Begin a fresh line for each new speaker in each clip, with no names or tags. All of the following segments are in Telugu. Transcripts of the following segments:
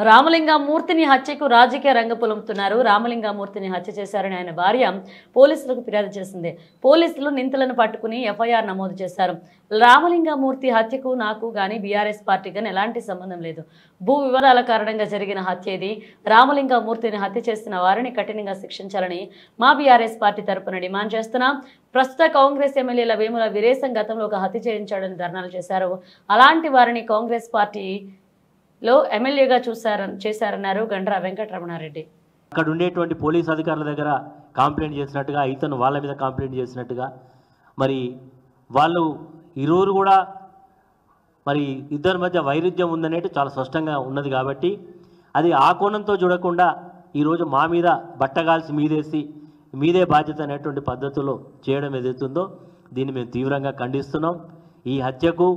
రామలింగమూర్తిని హత్యకు రాజకీయ రంగపులుముతున్నారు. రామలింగమూర్తిని హత్య చేశారని ఆయన భార్య పోలీసులకు ఫిర్యాదు చేసింది. పోలీసులు నిందితులను పట్టుకుని ఎఫ్ఐఆర్ నమోదు చేశారు. రామలింగమూర్తి హత్యకు నాకు గాని బీఆర్ఎస్ పార్టీ గాని ఎలాంటి సంబంధం లేదు. భూ వివాదాల కారణంగా జరిగిన హత్య ఇది. రామలింగమూర్తిని హత్య చేసిన వారిని కఠినంగా శిక్షించాలని మా బీఆర్ఎస్ పార్టీ తరపున డిమాండ్ చేస్తున్నాం. ప్రస్తుత కాంగ్రెస్ ఎమ్మెల్యేల వేముల వీరేశం గతంలో ఒక హత్య చేయించాడని ధర్నాలు చేశారు. అలాంటి వారిని కాంగ్రెస్ పార్టీ లో ఎమ్మెల్యేగా చేశారన్నారు గండ్ర వెంకటరమణారెడ్డి.
అక్కడ ఉండేటువంటి పోలీస్ అధికారుల దగ్గర కంప్లైంట్ చేసినట్టుగా, ఇతను వాళ్ళ మీద కంప్లైంట్ చేసినట్టుగా, మరి వాళ్ళు ఇరువురు కూడా మరి ఇద్దరి మధ్య వైరుధ్యం ఉందనేది చాలా స్పష్టంగా ఉన్నది. కాబట్టి అది ఆ కోణంతో చూడకుండా ఈరోజు మా మీద బట్టగాల్సి మీదేసి మీదే బాధ్యత అనేటువంటి పద్ధతిలో చేయడం ఏదైతుందో దీన్ని మేము తీవ్రంగా ఖండిస్తున్నాం. ఈ హత్యకు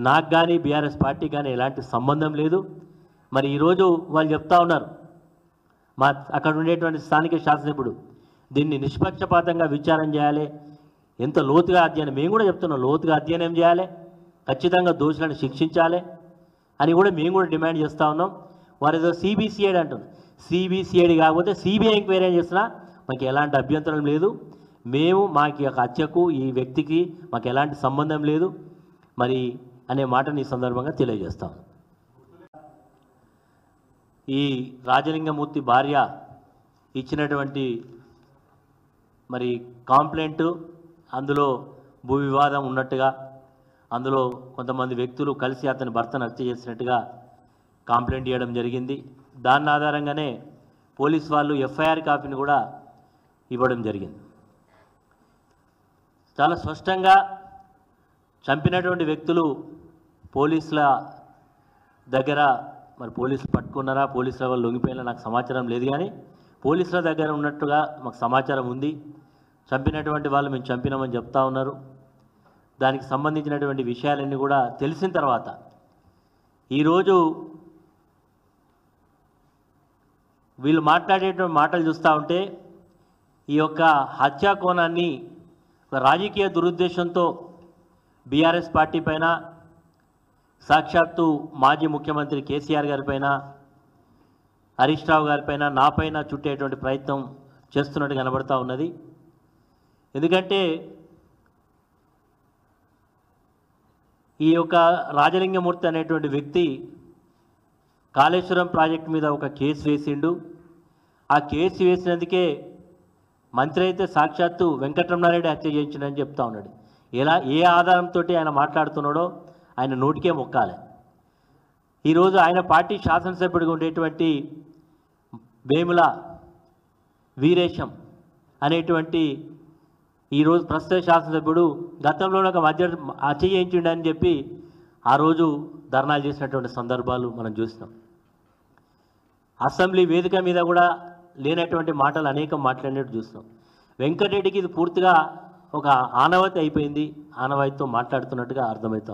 నాకు కానీ బీఆర్ఎస్ పార్టీ కానీ ఎలాంటి సంబంధం లేదు. మరి ఈరోజు వాళ్ళు చెప్తా ఉన్నారు, మా అక్కడ ఉండేటువంటి స్థానిక శాసనసభ్యుడు దీన్ని నిష్పక్షపాతంగా విచారం చేయాలి, ఎంత లోతుగా అధ్యయనం, మేము కూడా చెప్తున్నాం లోతుగా అధ్యయనం చేయాలి, ఖచ్చితంగా దోషులను శిక్షించాలి అని కూడా మేము కూడా డిమాండ్ చేస్తూ ఉన్నాం. వారు ఏదో సిబిసిఐడి అంటున్నారు, సిబిసిఐడి కాకపోతే సిబిఐ ఎంక్వైరీ చేసినా మాకు ఎలాంటి అభ్యంతరం లేదు. మేము మాకు హత్యకు ఈ వ్యక్తికి మాకు ఎలాంటి సంబంధం లేదు మరి అనే మాటని ఈ సందర్భంగా తెలియజేస్తాం. ఈ రాజలింగమూర్తి భార్య ఇచ్చినటువంటి మరి కంప్లైంట్, అందులో భూ వివాదం ఉన్నట్టుగా, అందులో కొంతమంది వ్యక్తులు కలిసి అతని భర్తను హత్య చేసినట్టుగా కంప్లైంట్ ఇవ్వడం జరిగింది. దాని ఆధారంగానే పోలీస్ వాళ్ళు ఎఫ్ఐఆర్ కాపీని కూడా ఇవ్వడం జరిగింది. చాలా స్పష్టంగా చంపినటువంటి వ్యక్తులు పోలీసుల దగ్గర, మరి పోలీసులు పట్టుకున్నారా, పోలీసుల వాళ్ళు లొంగిపోయినా నాకు సమాచారం లేదు, కానీ పోలీసుల దగ్గర ఉన్నట్టుగా మాకు సమాచారం ఉంది. చంపినటువంటి వాళ్ళు మేము చంపినామని చెప్తా ఉన్నారు. దానికి సంబంధించినటువంటి విషయాలన్నీ కూడా తెలిసిన తర్వాత ఈరోజు వీళ్ళు మాట్లాడేటువంటి మాటలు చూస్తూ ఉంటే ఈ యొక్క హత్యా కోణాన్ని రాజకీయ దురుద్దేశంతో బీఆర్ఎస్ పార్టీ పైన, సాక్షాత్తు మాజీ ముఖ్యమంత్రి కేసీఆర్ గారిపైన, హరీష్ రావు గారిపైన, నాపైన చుట్టేటువంటి ప్రయత్నం చేస్తున్నట్టు కనబడతా ఉన్నది. ఎందుకంటే ఈ యొక్క రాజలింగమూర్తి అనేటువంటి వ్యక్తి కాళేశ్వరం ప్రాజెక్టు మీద ఒక కేసు వేసిండు. ఆ కేసు వేసినందుకే మంత్రి అయితే సాక్షాత్తు వెంకటరమణారెడ్డి హత్య చేయించిండని చెప్తా ఉన్నాడు. ఏ ఆధారంతో ఆయన మాట్లాడుతున్నాడో ఆయన నోటికే మొక్కాలి. ఈరోజు ఆయన పార్టీ శాసనసభ్యుడిగా ఉండేటువంటి వేముల వీరేశం అనేటువంటి ఈరోజు ప్రస్తుత శాసనసభ్యుడు గతంలో ఒక హత్య చేయించిండని చెప్పి ఆ రోజు ధర్నాలు చేసినటువంటి సందర్భాలు మనం చూసినాం. అసెంబ్లీ వేదిక మీద కూడా లేనటువంటి మాటలు అనేకం మాట్లాడినట్టు చూస్తాం. వెంకటరెడ్డికి ఇది పూర్తిగా ఒక ఆనవాయితీ అయిపోయింది, ఆనవాయితీతో మాట్లాడుతున్నట్టుగా అర్థమవుతాం.